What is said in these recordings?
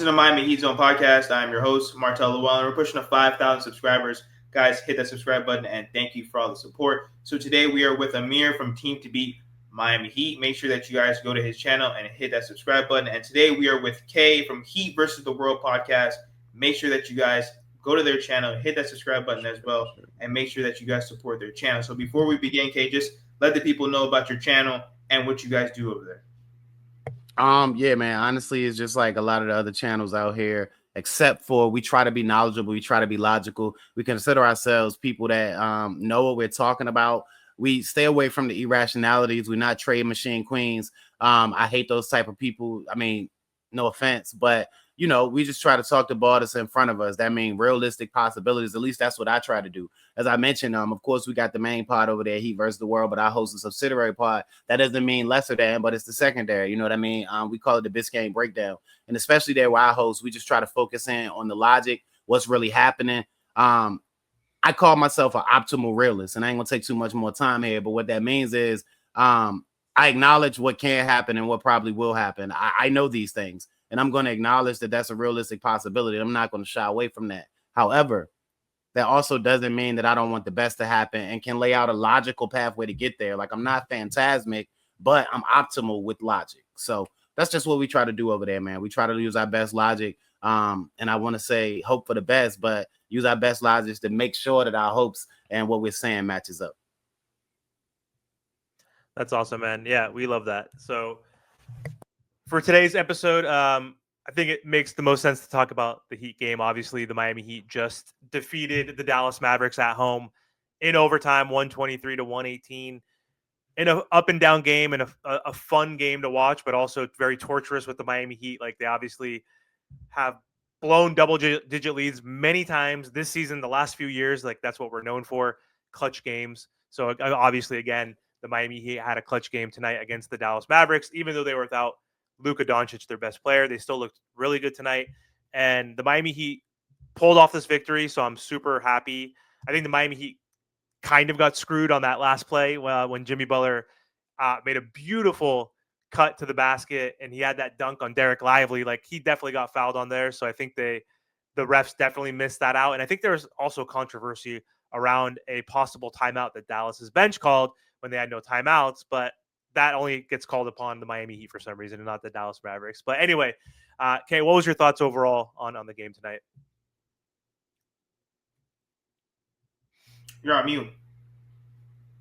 to the Miami Heat Zone podcast. I'm your host, Martel Llewellyn. We're pushing to 5,000 subscribers. Guys, hit that subscribe button and thank you for all the support. So today we are with Amir from Team to Beat Miami Heat. Make sure that you guys go to his channel and hit that subscribe button. And today we are with Kay from Heat versus the World podcast. Make sure that you guys go to their channel, hit that subscribe button as well, and make sure that you guys support their channel. So before we begin, Kay, just let the people know about your channel and what you guys do over there. Yeah, man, honestly, it's just like a lot of the other channels out here, except for we try to be knowledgeable, we try to be logical. We consider ourselves people that know what we're talking about. We stay away from the irrationalities. We're not trade machine queens. I hate those type of people. I mean, no offense, but you know, we just try to talk the ball that's in front of us. That means realistic possibilities. At least that's what I try to do. As I mentioned, of course, we got the main pod over there, Heat versus the World, but I host a subsidiary pod. That doesn't mean lesser than, but it's the secondary. You know what I mean? We call it the Biscayne Breakdown. And especially there where I host, we just try to focus in on the logic, what's really happening. I call myself an optimal realist, and I ain't gonna take too much more time here. But what that means is I acknowledge what can happen and what probably will happen. I know these things. And I'm going to acknowledge that that's a realistic possibility. I'm not going to shy away from that. However, that also doesn't mean that I don't want the best to happen and can lay out a logical pathway to get there. Like I'm not phantasmic, but I'm optimal with logic. So that's just what we try to do over there, man. We try to use our best logic. And I want to say hope for the best, but use our best logic to make sure that our hopes and what we're saying matches up. That's awesome, man. Yeah, we love that. So for today's episode, I think it makes the most sense to talk about the Heat game. Obviously, the Miami Heat just defeated the Dallas Mavericks at home in overtime, 123-118, in an up and down game and a fun game to watch, but also very torturous with the Miami Heat. Like they obviously have blown double-digit leads many times this season, the last few years. Like that's what we're known for, clutch games. So obviously, again, the Miami Heat had a clutch game tonight against the Dallas Mavericks, even though they were without Luka Doncic, their best player. They still looked really good tonight. And the Miami Heat pulled off this victory, so I'm super happy. I think the Miami Heat kind of got screwed on that last play when Jimmy Butler made a beautiful cut to the basket, and he had that dunk on Derek Lively. Like, he definitely got fouled on there, so I think the refs definitely missed that out. And I think there was also controversy around a possible timeout that Dallas's bench called when they had no timeouts, but that only gets called upon the Miami Heat for some reason and not the Dallas Mavericks. But anyway, Kay, what was your thoughts overall on the game tonight? You're on mute.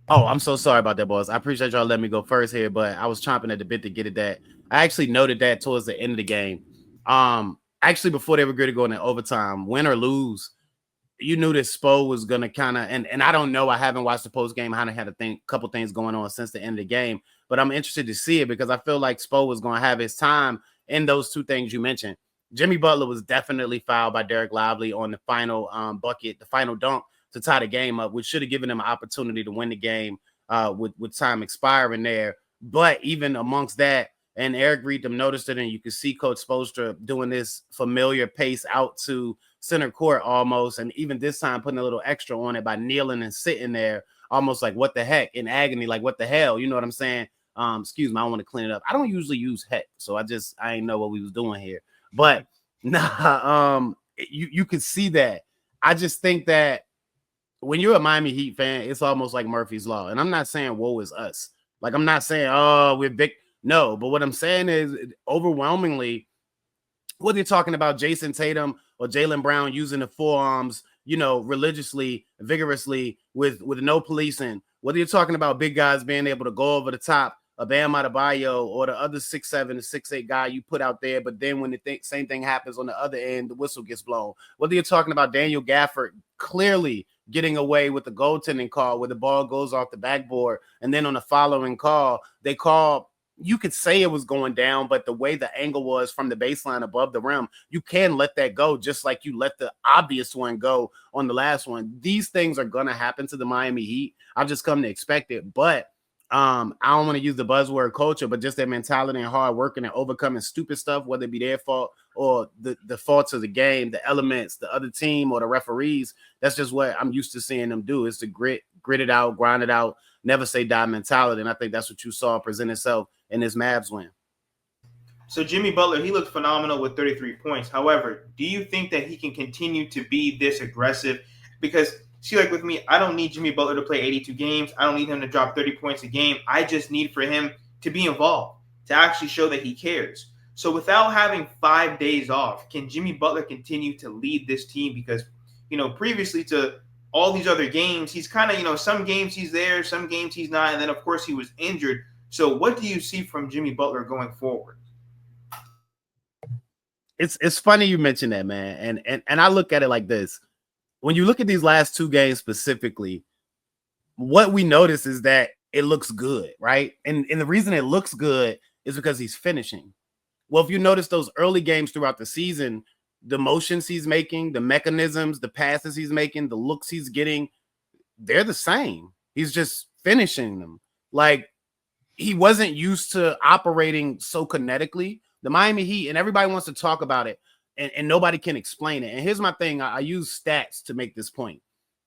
Oh, I'm so sorry about that, boys. I appreciate y'all letting me go first here, but I was chomping at the bit to get it that. I actually noted that towards the end of the game. Actually, before they were going to go into overtime, win or lose, you knew that Spo was going to kind of, and I don't know, I haven't watched the post game. I had a couple things going on since the end of the game, but I'm interested to see it because I feel like Spo was going to have his time in those two things you mentioned. Jimmy Butler was definitely fouled by Derek Lively on the final bucket, the final dunk to tie the game up, which should have given him an opportunity to win the game with time expiring there. But even amongst that, and Eric Reed noticed it, and you can see Coach Spoelstra doing this familiar pace out to center court almost, and even this time putting a little extra on it by kneeling and sitting there almost like what the heck, in agony, like what the hell, you know what I'm saying? Excuse me, I want to clean it up. I don't usually use heck, so I ain't know what we was doing here. But you could see that. I just think that when you're a Miami Heat fan, it's almost like Murphy's Law. And I'm not saying woe is us. Like, I'm not saying, oh, we're big. No, but what I'm saying is overwhelmingly, whether you're talking about Jason Tatum or Jaylen Brown using the forearms, you know, religiously, vigorously, with no policing, whether you're talking about big guys being able to go over the top of Bam Adebayo or the other 6'7" to 6'8" guy you put out there, but then when the same thing happens on the other end, the whistle gets blown. Whether you're talking about Daniel Gafford clearly getting away with the goaltending call where the ball goes off the backboard, and then on the following call, they call, you could say it was going down, but the way the angle was from the baseline above the rim, you can let that go just like you let the obvious one go on the last one. These things are going to happen to the Miami Heat. I've just come to expect it, but I don't want to use the buzzword culture, but just their mentality and hard working and overcoming stupid stuff, whether it be their fault or the faults of the game, the elements, the other team, or the referees. That's just what I'm used to seeing them do. It's to grit it out, grind it out, never say die mentality. And I think that's what you saw present itself in this Mavs win. So Jimmy Butler, he looked phenomenal with 33 points. However, do you think that he can continue to be this aggressive? Because see, like with me, I don't need Jimmy Butler to play 82 games. I don't need him to drop 30 points a game. I just need for him to be involved, to actually show that he cares. So without having 5 days off, can Jimmy Butler continue to lead this team? Because, previously to all these other games, he's kind of, some games he's there, some games he's not. And then, of course, he was injured. So what do you see from Jimmy Butler going forward? It's funny you mentioned that, man. And I look at it like this. When you look at these last 2 games specifically, what we notice is that it looks good, right? And the reason it looks good is because he's finishing. Well, if you notice those early games throughout the season, the motions he's making, the mechanisms, the passes he's making, the looks he's getting, they're the same. He's just finishing them. Like, he wasn't used to operating so kinetically. The Miami Heat, and everybody wants to talk about it, and nobody can explain it. And here's my thing. I use stats to make this point.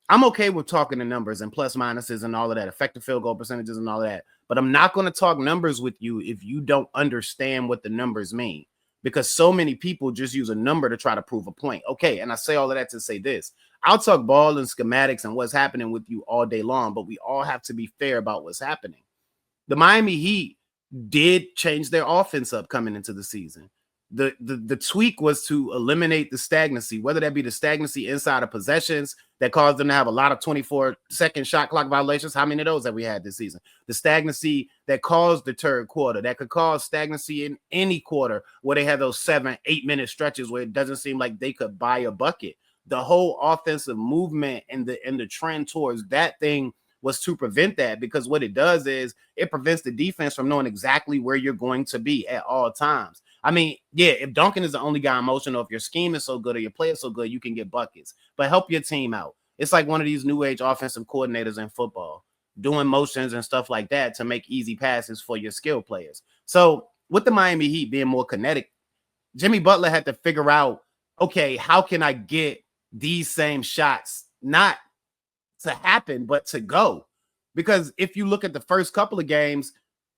I'm okay with talking the numbers and plus minuses and all of that, effective field goal percentages and all of that. But I'm not going to talk numbers with you if you don't understand what the numbers mean, because so many people just use a number to try to prove a point. Okay, and I say all of that to say this. I'll talk ball and schematics and what's happening with you all day long, but we all have to be fair about what's happening. The Miami Heat did change their offense up coming into the season. The tweak was to eliminate the stagnancy, whether that be the stagnancy inside of possessions that caused them to have a lot of 24-second shot clock violations. How many of those have we had this season? The stagnancy that caused the third quarter, that could cause stagnancy in any quarter where they had those 7-8 minute stretches where it doesn't seem like they could buy a bucket. The whole offensive movement and the trend towards that thing was to prevent that, because what it does is it prevents the defense from knowing exactly where you're going to be at all times. I mean, yeah, if Duncan is the only guy in motion, or if your scheme is so good or your play is so good, you can get buckets. But help your team out. It's like one of these new age offensive coordinators in football, doing motions and stuff like that to make easy passes for your skill players. So with the Miami Heat being more kinetic, Jimmy Butler had to figure out, okay, how can I get these same shots not to happen, but to go? Because if you look at the first couple of games,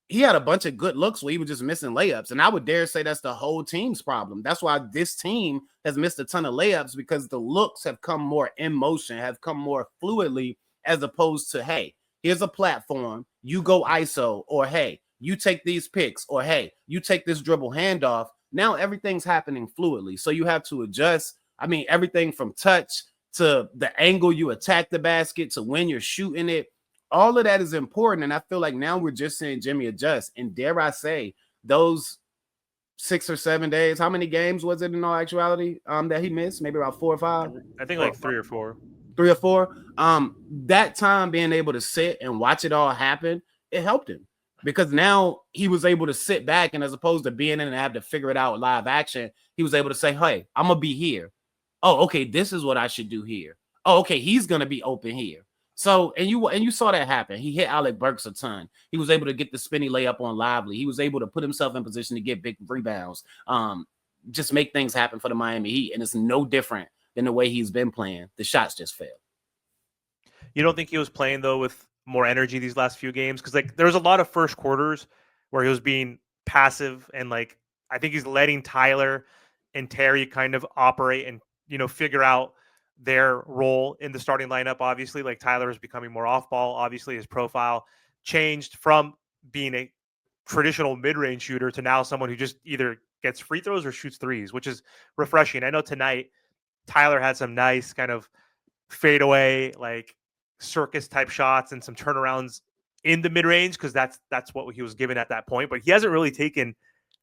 he had a bunch of good looks where he was just missing layups. And I would dare say that's the whole team's problem. That's why this team has missed a ton of layups, because the looks have come more in motion, have come more fluidly, as opposed to, hey, here's a platform, you go ISO, or hey, you take these picks, or hey, you take this dribble handoff. Now everything's happening fluidly. So you have to adjust. I mean, everything from touch to the angle you attack the basket to when you're shooting it. All of that is important. And I feel like now we're just seeing Jimmy adjust. And dare I say, those 6 or 7 days, how many games was it in all actuality that he missed? Maybe about 4 or 5? I think like 3 or 4. 3 or 4. That time being able to sit and watch it all happen, it helped him, because now he was able to sit back, and as opposed to being in and have to figure it out live action, he was able to say, hey, I'm going to be here. Oh, okay, this is what I should do here. Oh, okay, he's going to be open here. So, and you saw that happen. He hit Alec Burks a ton. He was able to get the spinny layup on Lively. He was able to put himself in position to get big rebounds, just make things happen for the Miami Heat. And it's no different than the way he's been playing. The shots just failed. You don't think he was playing, though, with more energy these last few games? Because, like, there was a lot of first quarters where he was being passive, and, like, I think he's letting Tyler and Terry kind of operate and, figure out their role in the starting lineup. Obviously, like, Tyler is becoming more off ball. Obviously, his profile changed from being a traditional mid-range shooter to now someone who just either gets free throws or shoots threes, which is refreshing. I know tonight Tyler had some nice kind of fadeaway, like circus type shots and some turnarounds in the mid-range, because that's what he was given at that point. But he hasn't really taken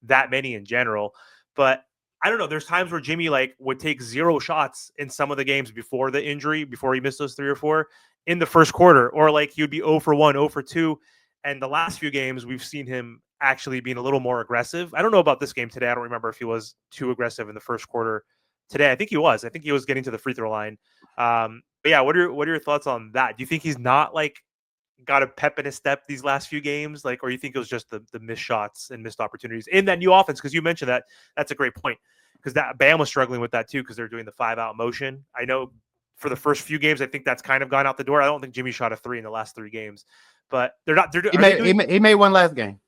that many in general. But I don't know. There's times where Jimmy would take 0 shots in some of the games before the injury, before he missed those 3 or 4 in the first quarter, or he would be 0 for 1, 0 for 2. And the last few games, we've seen him actually being a little more aggressive. I don't know about this game today. I don't remember if he was too aggressive in the first quarter today. I think he was. I think he was getting to the free throw line. But yeah, what are your thoughts on that? Do you think he's not got a pep in his step these last few games, or you think it was just the missed shots and missed opportunities in that new offense? Because you mentioned that. That's a great point, because that Bam was struggling with that too, because they're doing the 5-out motion. I know for the first few games, I think that's kind of gone out the door. I don't think Jimmy shot a 3 in the last 3 games, but they're not. He made one last game.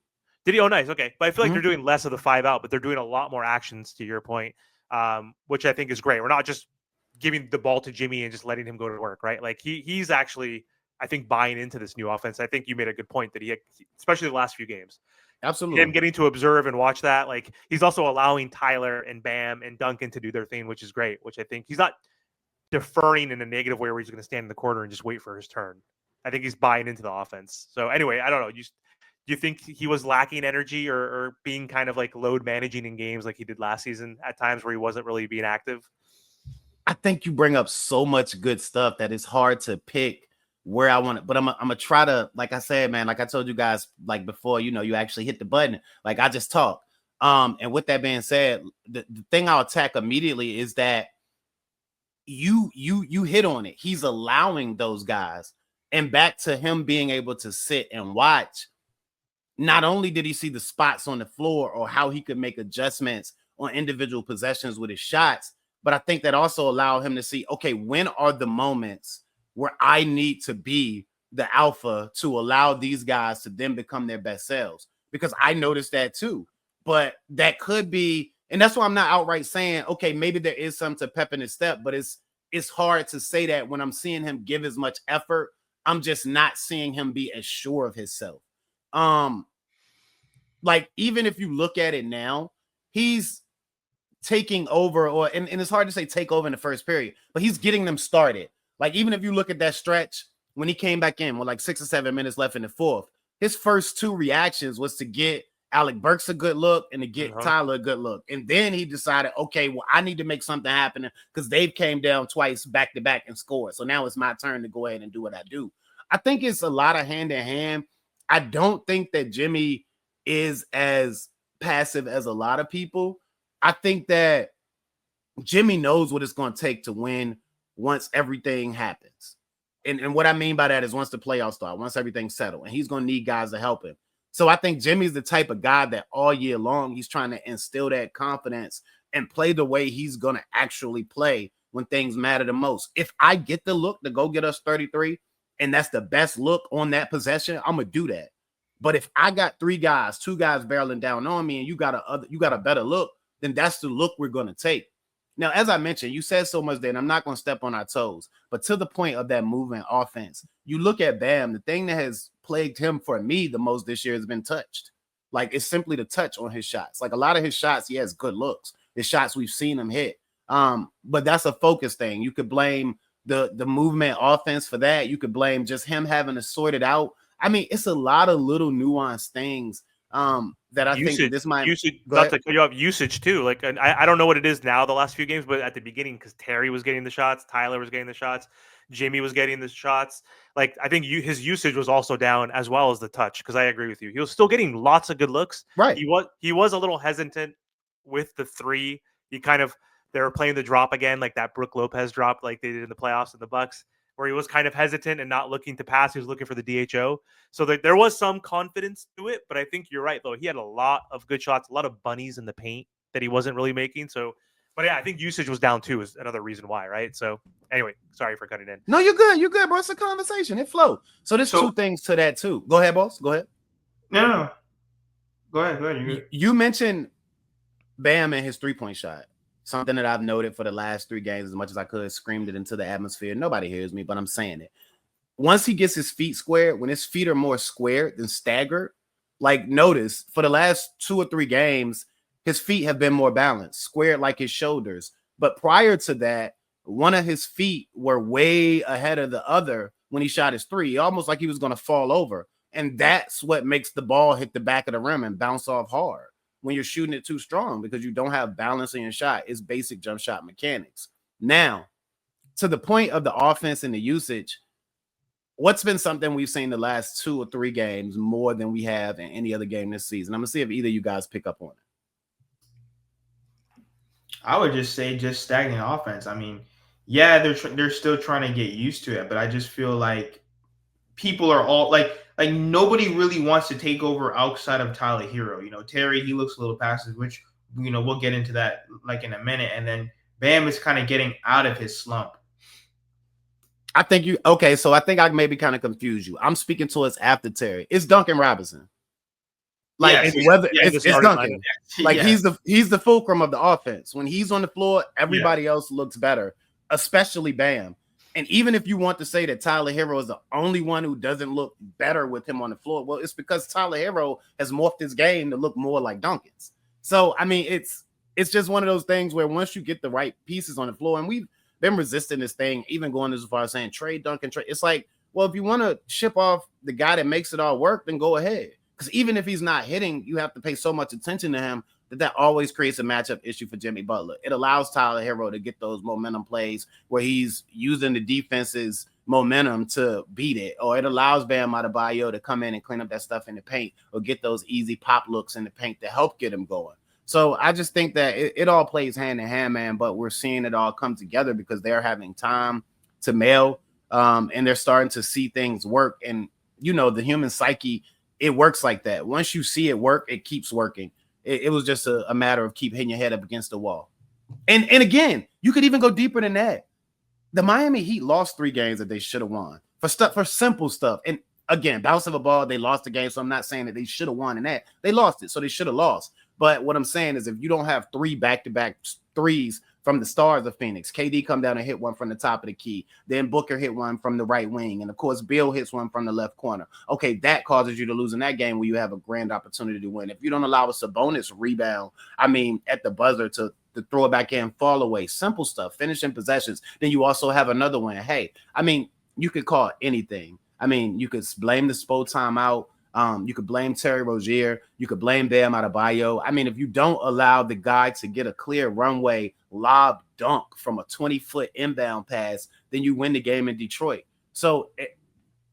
Did he? Oh, nice. Okay. But I feel like Mhm. they're doing less of the 5 out, but they're doing a lot more actions, to your point, which I think is great. We're not just giving the ball to Jimmy and just letting him go to work, right? Like he's actually, I think, buying into this new offense. I think you made a good point that especially the last few games, Absolutely. him getting to observe and watch that. Like he's also allowing Tyler and Bam and Duncan to do their thing, which is great. Which I think he's not deferring in a negative way where he's going to stand in the corner and just wait for his turn. I think he's buying into the offense. So anyway, I don't know. Do you think he was lacking energy or being kind of like load managing in games like he did last season at times where he wasn't really being active? I think you bring up so much good stuff that it's hard to pick where I want it. But I'm gonna try to, like I said, man, like I told you guys, like before, you actually hit the button. Like I just talk. And with that being said, the thing I'll attack immediately is that you hit on it. He's allowing those guys, and back to him being able to sit and watch. Not only did he see the spots on the floor or how he could make adjustments on individual possessions with his shots, but I think that also allowed him to see, okay, when are the moments where I need to be the alpha to allow these guys to then become their best selves? Because I noticed that too. But that could be, and that's why I'm not outright saying, okay, maybe there is something to pep in his step, but it's hard to say that when I'm seeing him give as much effort. I'm just not seeing him be as sure of himself. Like even if you look at it now, he's taking over, and it's hard to say take over in the first period, but he's getting them started. Like even if you look at that stretch when he came back in with like 6 or 7 minutes left in the fourth, his first 2 reactions was to get Alec Burks a good look and to get Tyler a good look. And then he decided, okay, well, I need to make something happen because they've came down twice back to back and scored. So now it's my turn to go ahead and do what I do. I think it's a lot of hand in hand. I don't think that Jimmy is as passive as a lot of people. I think that Jimmy knows what it's going to take to win once everything happens. And what I mean by that is once the playoffs start, once everything's settled, and he's going to need guys to help him. So I think Jimmy's the type of guy that all year long, he's trying to instill that confidence and play the way he's going to actually play when things matter the most. If I get the look to go get us 33, and that's the best look on that possession, I'm going to do that. But if I got 2 guys barreling down on me and you got a better look, then that's the look we're going to take. Now, as I mentioned, you said so much there, and I'm not going to step on our toes, but to the point of that movement offense, you look at Bam, the thing that has plagued him for me the most this year has been touched. Like it's simply the touch on his shots. Like a lot of his shots, he has good looks. His shots, we've seen him hit. But that's a focus thing. You could blame the movement offense for that. You could blame just him having to sort it out. I mean, it's a lot of little nuanced things that I think this might not to cut you off, usage too. Like, and I don't know what it is now the last few games, but at the beginning, because Terry was getting the shots, Tyler was getting the shots, Jimmy was getting the shots. Like, I think his usage was also down as well as the touch. Because I agree with you, he was still getting lots of good looks. Right. He was a little hesitant with the 3. They were playing the drop again, like that Brook Lopez drop, like they did in the playoffs in the Bucks, where he was kind of hesitant and not looking to pass. He was looking for the DHO. So there was some confidence to it, but I think you're right, though. He had a lot of good shots, a lot of bunnies in the paint that he wasn't really making. So, but yeah, I think usage was down too is another reason why, right? So anyway, sorry for cutting in. No, you're good. You're good, bro. It's a conversation. It flowed. So there's 2 things to that too. Go ahead, boss. Go ahead. No. Go ahead. You mentioned Bam and his 3-point shot. Something that I've noted for the last 3 games, as much as I could, screamed it into the atmosphere. Nobody hears me, but I'm saying it. Once he gets his feet squared, when his feet are more squared than staggered, like notice for the last 2 or 3 games, his feet have been more balanced, squared like his shoulders. But prior to that, one of his feet were way ahead of the other when he shot his 3, almost like he was going to fall over. And that's what makes the ball hit the back of the rim and bounce off hard when you're shooting it too strong, because you don't have balance in your shot. It's basic jump shot mechanics. Now, to the point of the offense and the usage, what's been something we've seen the last 2 or 3 games more than we have in any other game this season? I'm going to see if either of you guys pick up on it. I would just say just stagnant offense. I mean, yeah, they're still trying to get used to it, but I just feel like people are all like nobody really wants to take over outside of Tyler Hero. Terry, he looks a little passive, which we'll get into that like in a minute, and then Bam is kind of getting out of his slump. I think so I think I maybe kind of confused you. I'm speaking towards after Terry. It's Duncan Robinson. Like whether it's Duncan. Like Yes. he's the fulcrum of the offense. When he's on the floor, everybody Yes. else looks better, especially Bam. And even if you want to say that Tyler Hero is the only one who doesn't look better with him on the floor, well, it's because Tyler Hero has morphed his game to look more like Duncan's. So I mean, it's just one of those things where once you get the right pieces on the floor, and we've been resisting this thing, even going as far as saying trade Duncan, trade. It's like, well, if you want to ship off the guy that makes it all work, then go ahead. Because even if he's not hitting, you have to pay so much attention to him that always creates a matchup issue for Jimmy Butler. It allows Tyler Hero to get those momentum plays where he's using the defense's momentum to beat it, or it allows Bam Adebayo to come in and clean up that stuff in the paint or get those easy pop looks in the paint to help get him going. So I just think that it all plays hand in hand, man, but we're seeing it all come together because they're having time to mail, and they're starting to see things work. And, you know, the human psyche, it works like that. Once you see it work, it keeps working. It was just a matter of keep hitting your head up against the wall. And again, you could even go deeper than that. The Miami Heat lost 3 games that they should have won for simple stuff. And again, bounce of a ball, they lost the game. So I'm not saying that they should have won in that. They lost it, so they should have lost. But what I'm saying is if you don't have 3 back-to-back threes from the stars of Phoenix, KD come down and hit one from the top of the key. Then Booker hit one from the right wing. And, of course, Bill hits one from the left corner. Okay, that causes you to lose in that game where you have a grand opportunity to win. If you don't allow a Sabonis rebound, at the buzzer to throw it back in, fall away, simple stuff, finishing possessions, then you also have another one. Hey, you could call it anything. You could blame the Spo timeout. You could blame Terry Rozier. You could blame Bam Adebayo. If you don't allow the guy to get a clear runway lob dunk from a 20-foot inbound pass, then you win the game in Detroit. So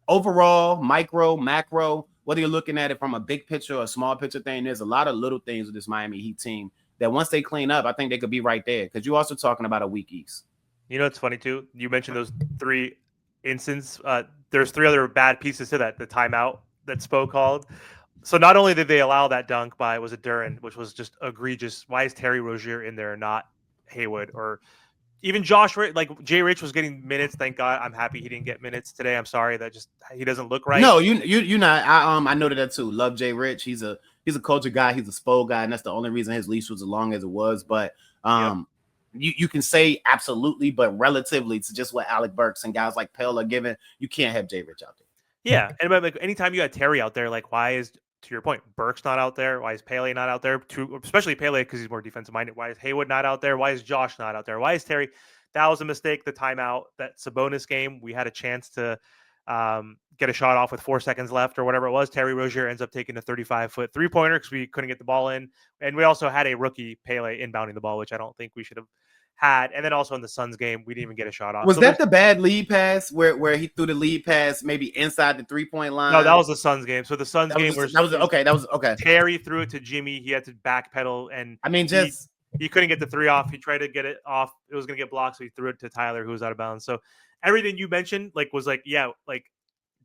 overall, micro, macro, whether you're looking at it from a big picture or a small picture thing, there's a lot of little things with this Miami Heat team that once they clean up, I think they could be right there because you're also talking about a weak East. You know, it's funny, too. You mentioned those 3 instances. There's 3 other bad pieces to that. The timeout that Spo called. So not only did they allow that dunk by, was it Duren, which was just egregious. Why is Terry Rozier in there and not Haywood? Or even Josh, like Jay Rich was getting minutes. Thank God. I'm happy he didn't get minutes today. I'm sorry that he doesn't look right. No, you're not. I noted that too. Love Jay Rich. He's a culture guy. He's a Spo guy, and that's the only reason his leash was as long as it was. But you can say absolutely, but relatively to just what Alec Burks and guys like Pell are giving, you can't have Jay Rich out there. Yeah, and like anytime you got Terry out there, like why is, to your point, Burks not out there? Why is Pele not out there? Especially Pele because he's more defensive minded. Why is Haywood not out there? Why is Josh not out there? Why is Terry? That was a mistake. The timeout, that Sabonis game, we had a chance to get a shot off with 4 seconds left or whatever it was. Terry Rozier ends up taking a 35-foot 3-pointer because we couldn't get the ball in, and we also had a rookie Pele inbounding the ball, which I don't think we should have had. And then also in the Suns game, we didn't even get a shot off. Was that the bad lead pass where he threw the lead pass maybe inside the 3-point line? No, that was the Suns game. So the Suns game that was okay. Terry threw it to Jimmy. He had to backpedal, and he couldn't get the 3 off. He tried to get it off. It was going to get blocked, so he threw it to Tyler, who was out of bounds. So everything you mentioned,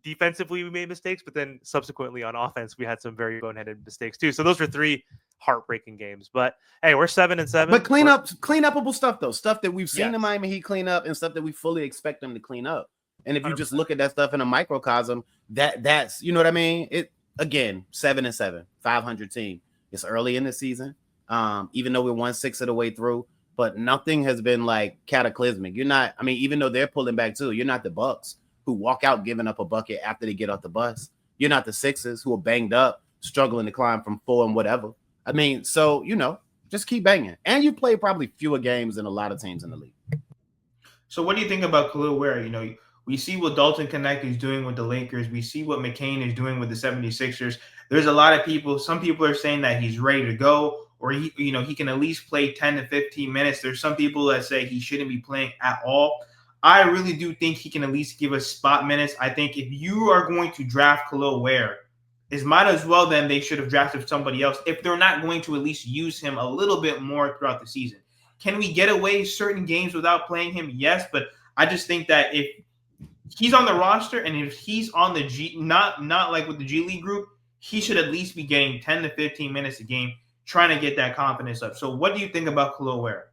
defensively we made mistakes, but then subsequently on offense we had some very boneheaded mistakes too. So those were 3 heartbreaking games. But hey, we're 7-7. But cleanupable stuff though, stuff that we've seen the Miami Heat clean up and stuff that we fully expect them to clean up. And if you 100%. Just look at that stuff in a microcosm, that's you know what I mean. It again 7-7, 500 team. It's early in the season, even though we're 1/6 of the way through. But nothing has been like cataclysmic. You're not. Even though they're pulling back too, you're not the Bucks who walk out giving up a bucket after they get off the bus. You're not the Sixers who are banged up, struggling to climb from 4 and whatever. So, just keep banging. And you play probably fewer games than a lot of teams in the league. So what do you think about Khalil Ware? We see what Dalton Connect is doing with the Lakers. We see what McCain is doing with the 76ers. There's a lot of people. Some people are saying that he's ready to go, or he can at least play 10 to 15 minutes. There's some people that say he shouldn't be playing at all. I really do think he can at least give us spot minutes. I think if you are going to draft Khalil Ware, it might as well then they should have drafted somebody else if they're not going to at least use him a little bit more throughout the season. Can we get away certain games without playing him? Yes, but I just think that if he's on the roster and if he's on the G, not like with the G League group, he should at least be getting 10 to 15 minutes a game, trying to get that confidence up. So what do you think about Khalil Ware?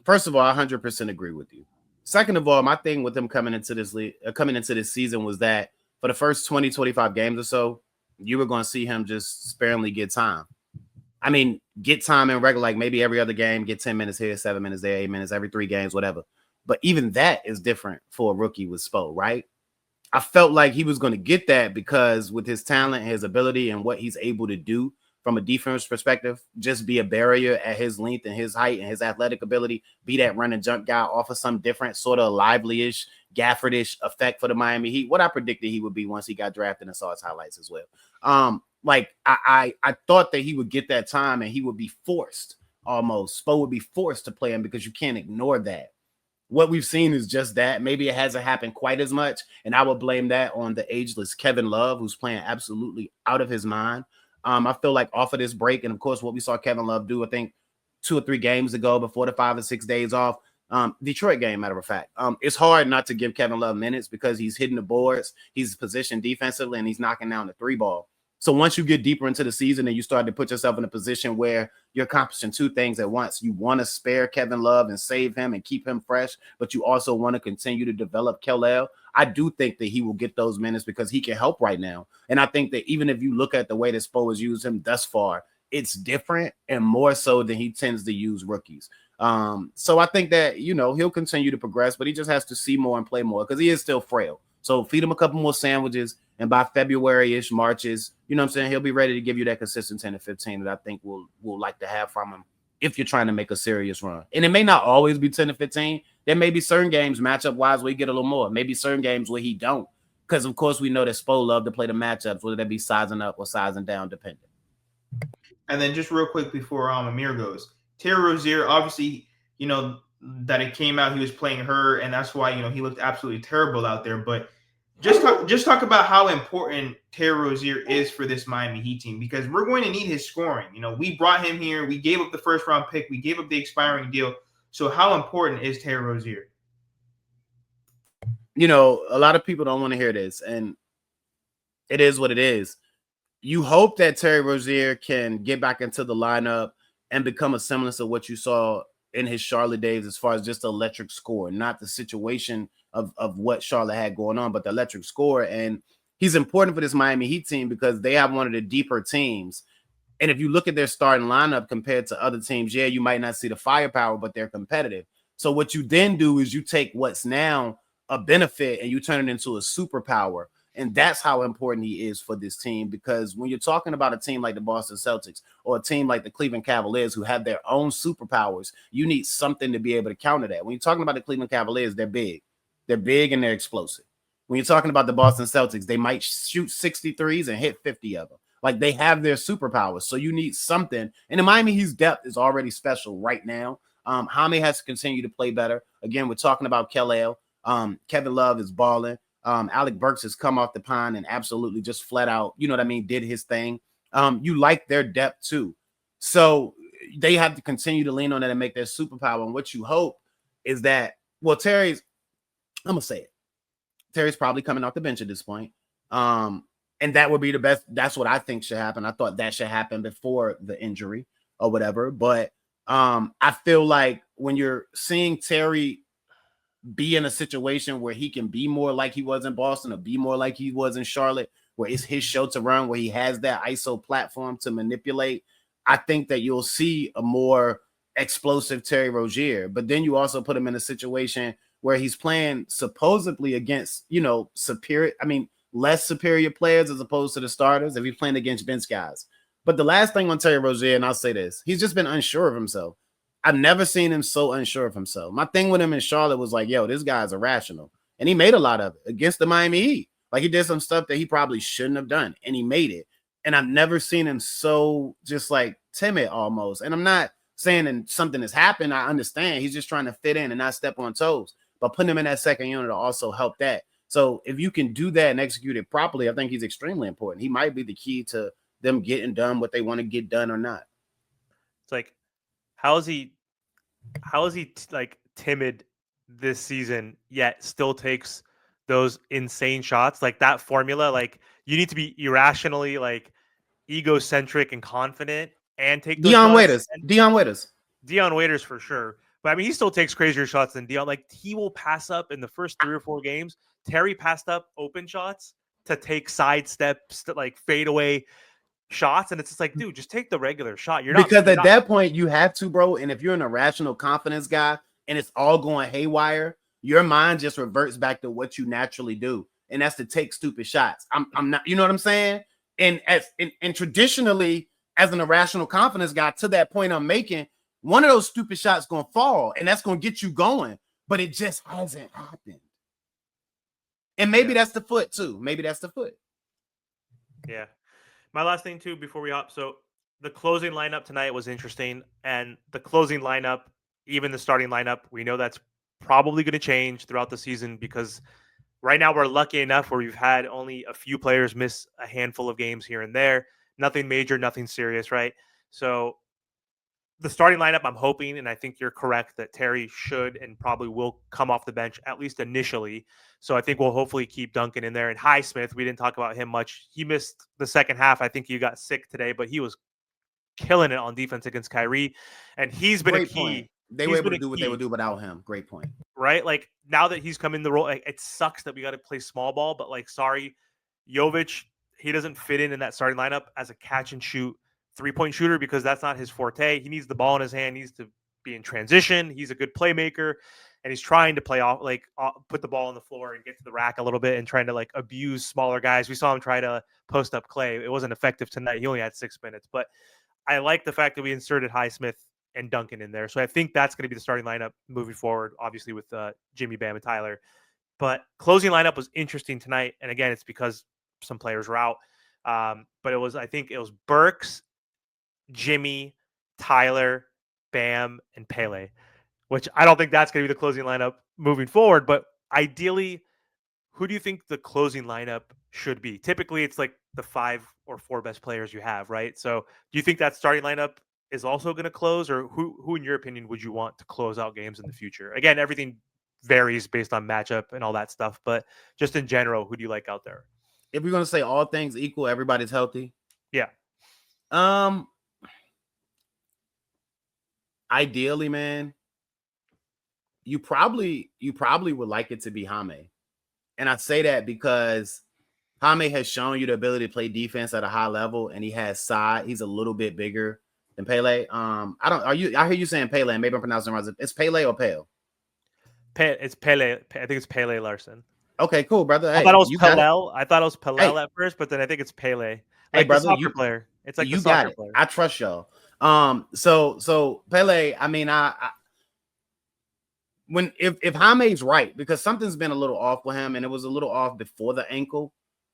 First of all, I 100% agree with you. Second of all, my thing with him coming into this season was that for the first 20, 25 games or so, you were going to see him just sparingly get time. I mean, get time in regular, like maybe every other game, get 10 minutes here, 7 minutes there, 8 minutes, every 3 games, whatever. But even that is different for a rookie with Spo, right? I felt like he was going to get that because with his talent, his ability, and what he's able to do from a defense perspective, just be a barrier at his length and his height and his athletic ability, be that run and jump guy, offer some different sort of lively-ish, Gafford-ish effect for the Miami Heat. What I predicted he would be once he got drafted and saw his highlights as well. Like I thought that he would get that time and he would be forced almost. Spo would be forced to play him because you can't ignore that. What we've seen is just that. Maybe it hasn't happened quite as much, and I would blame that on the ageless Kevin Love, who's playing absolutely out of his mind. I feel like off of this break, and of course, what we saw Kevin Love do, I think 2 or 3 games ago before the 5 or 6 days off, Detroit game, matter of fact, it's hard not to give Kevin Love minutes because he's hitting the boards, he's positioned defensively, and he's knocking down the 3 ball. So once you get deeper into the season and you start to put yourself in a position where you're accomplishing 2 things at once, you want to spare Kevin Love and save him and keep him fresh, but you also want to continue to develop Kel-El. I do think that he will get those minutes because he can help right now. And I think that even if you look at the way that Spo has used him thus far, it's different and more so than he tends to use rookies. So I think that, he'll continue to progress, but he just has to see more and play more because he is still frail. So feed him a couple more sandwiches, and by February-ish, March-ish, you know what I'm saying, he'll be ready to give you that consistent 10 to 15 that I think we'll like to have from him if you're trying to make a serious run. And it may not always be 10 to 15. There may be certain games matchup-wise where he get a little more. Maybe certain games where he don't. Because, of course, we know that Spo love to play the matchups, whether that be sizing up or sizing down, depending. And then just real quick before Amir goes, Terry Rozier, obviously, that it came out he was playing her, and that's why, he looked absolutely terrible out there. But just talk about how important Terry Rozier is for this Miami Heat team, because we're going to need his scoring. We brought him here. We gave up the first round pick. We gave up the expiring deal. So how important is Terry Rozier? A lot of people don't want to hear this, and it is what it is. You hope that Terry Rozier can get back into the lineup and become a semblance of what you saw in his Charlotte days as far as just the electric score, not the situation of what Charlotte had going on, but the electric score. And he's important for this Miami Heat team because they have one of the deeper teams. And if you look at their starting lineup compared to other teams, yeah, you might not see the firepower, but they're competitive. So what you then do is you take what's now a benefit and you turn it into a superpower. And that's how important he is for this team, because when you're talking about a team like the Boston Celtics or a team like the Cleveland Cavaliers who have their own superpowers, you need something to be able to counter that. When you're talking about the Cleveland Cavaliers, they're big. They're big and they're explosive. When you're talking about the Boston Celtics, they might shoot 63s and hit 50 of them. Like, they have their superpowers. So you need something. And the Miami Heat's depth is already special right now. Jaime has to continue to play better. Again, we're talking about Kel-El. Kevin Love is balling. Alec Burks has come off the pine and absolutely just flat out, did his thing. You like their depth too. So they have to continue to lean on that and make their superpower. And what you hope is that, well, I'm going to say it. Terry's probably coming off the bench at this point. And that would be the best. That's what I think should happen. I thought that should happen before the injury or whatever. But I feel like when you're seeing Terry be in a situation where he can be more like he was in Boston or be more like he was in Charlotte, where it's his show to run, where he has that ISO platform to manipulate, I think that you'll see a more explosive Terry Rozier. But then you also put him in a situation where he's playing supposedly against, less superior players as opposed to the starters if he's playing against bench guys. But the last thing on Terry Rozier, and I'll say this, he's just been unsure of himself. I've never seen him so unsure of himself. My thing with him in Charlotte was like, yo, this guy's irrational. And he made a lot of it against the Miami Heat. Like, he did some stuff that he probably shouldn't have done, and he made it. And I've never seen him so just like timid almost. And I'm not saying that something has happened. I understand. He's just trying to fit in and not step on toes. But putting him in that second unit will also help that. So if you can do that and execute it properly, I think he's extremely important. He might be the key to them getting done what they want to get done or not. It's like, how is he like timid this season yet still takes those insane shots? Like, that formula, like, you need to be irrationally like egocentric and confident and take those shots. Dion Waiters for sure. But I mean, he still takes crazier shots than Dion. Like, he will pass up in the first 3 or 4 games. Terry passed up open shots to take side steps, to like fade away shots, and it's just like, dude, just take the regular shot. Because at that point you have to, bro. And if you're an irrational confidence guy and it's all going haywire, your mind just reverts back to what you naturally do, and that's to take stupid shots. I'm not, you know what I'm saying? And traditionally, as an irrational confidence guy, to that point I'm making, one of those stupid shots gonna fall, and that's gonna get you going, but it just hasn't happened. And maybe that's the foot too. Maybe that's the foot. Yeah. My last thing too before we hop. So the closing lineup tonight was interesting, and the closing lineup, even the starting lineup, we know that's probably going to change throughout the season because right now we're lucky enough where we've had only a few players miss a handful of games here and there. Nothing major, nothing serious, right? So the starting lineup, I'm hoping, and I think you're correct, that Terry should and probably will come off the bench, at least initially. So I think we'll hopefully keep Duncan in there. And Highsmith, we didn't talk about him much. He missed the second half. I think he got sick today, but he was killing it on defense against Kyrie. And he's been a key. Point. They were able to do what they would do without him. Great point. Right? Like, now that he's come in the role, it sucks that we got to play small ball, but like, sorry, Jovic, he doesn't fit in that starting lineup as a catch and shoot 3-point shooter because that's not his forte. He needs the ball in his hand. He needs to be in transition. He's a good playmaker, and he's trying to play off, put the ball on the floor and get to the rack a little bit and trying to like abuse smaller guys. We saw him try to post up Clay. It wasn't effective tonight. He only had 6 minutes, but I like the fact that we inserted Highsmith and Duncan in there. So I think that's going to be the starting lineup moving forward, obviously with Jimmy, Bam, and Tyler. But closing lineup was interesting tonight. And again, it's because some players were out. But I think it was Burks, Jimmy, Tyler, Bam, and Pele, which I don't think that's going to be the closing lineup moving forward. But ideally, who do you think the closing lineup should be? Typically, it's like the 5 or 4 best players you have, right? So do you think that starting lineup is also going to close, or who, in your opinion, would you want to close out games in the future? Again, everything varies based on matchup and all that stuff, but just in general, who do you like out there? If we're going to say all things equal, everybody's healthy. Yeah. Ideally, man, you probably would like it to be Jaime. And I say that because Jaime has shown you the ability to play defense at a high level, and he has size. He's a little bit bigger than Pele. I hear you saying Pele, and maybe I'm pronouncing it wrong. It's Pele or Pale? It's Pele. I think it's Pele Larson. Okay, cool, brother. I thought it was Pelel. I thought it was Pelel at first, but then I think it's Pele. Like brother, the soccer player. It's like you the soccer player. I trust y'all. So Pele, I mean, if Jaime's right, because something's been a little off with him, and it was a little off before the ankle.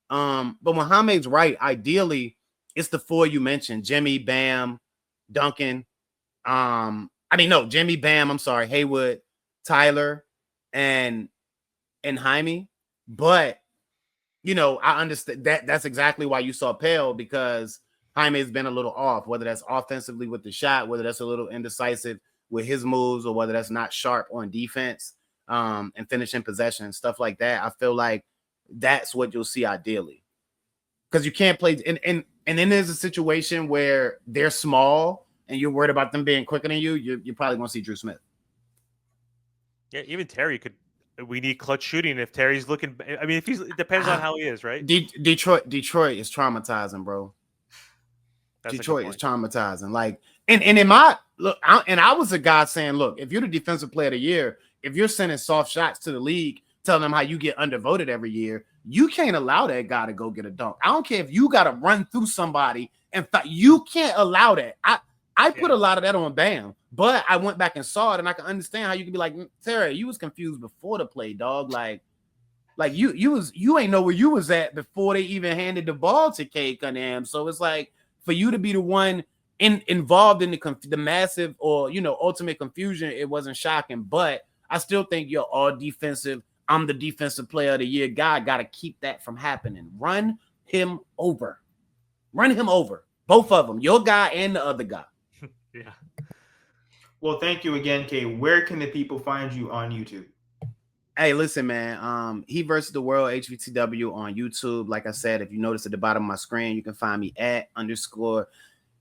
But when Jaime's right, ideally, it's the 4 you mentioned: Jimmy, Bam, Duncan. Jimmy, Bam. I'm sorry, Haywood, Tyler, and Jaime. But I understand that that's exactly why you saw Pale, because Jaime's been a little off, whether that's offensively with the shot, whether that's a little indecisive with his moves, or whether that's not sharp on defense and finishing possession and stuff like that. I feel like that's what you'll see ideally, because you can't play. And then there's a situation where they're small and you're worried about them being quicker than you. You're probably going to see Drew Smith. Yeah, even Terry could. We need clutch shooting. If Terry's looking, I mean, it depends on how he is, right? Detroit is traumatizing, bro. Detroit is traumatizing. Like, and in my look, I was a guy saying, look, if you're the defensive player of the year, if you're sending soft shots to the league, telling them how you get undervoted every year, you can't allow that guy to go get a dunk. I don't care if you got to run through somebody. In fact, you can't allow that. I put a lot of that on Bam, but I went back and saw it, and I can understand how you can be like, Terry, you was confused before the play, dog. Like you ain't know where you was at before they even handed the ball to Cade Cunningham. So it's like, for you to be the one involved in the massive or ultimate confusion, it wasn't shocking. But I still think you're all defensive. I'm the defensive player of the year guy. Got to keep that from happening. Run him over. Both of them, your guy and the other guy. Yeah. Well, thank you again, Kay. Where can the people find you on YouTube? Hey, listen, man. He versus the world HVTW on YouTube. Like I said, if you notice at the bottom of my screen, you can find me at K_said_K.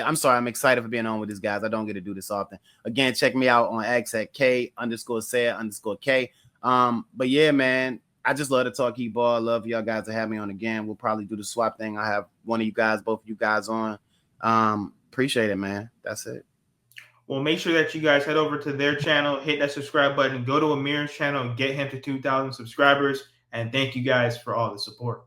I'm sorry, I'm excited for being on with these guys. I don't get to do this often. Again, check me out on X at K_said_K. But yeah, man, I just love to talk Heat ball. I love y'all guys to have me on again. We'll probably do the swap thing. I have one of you guys, both of you guys on. Appreciate it, man. That's it. Well, make sure that you guys head over to their channel, hit that subscribe button, go to Amir's channel and get him to 2,000 subscribers. And thank you guys for all the support.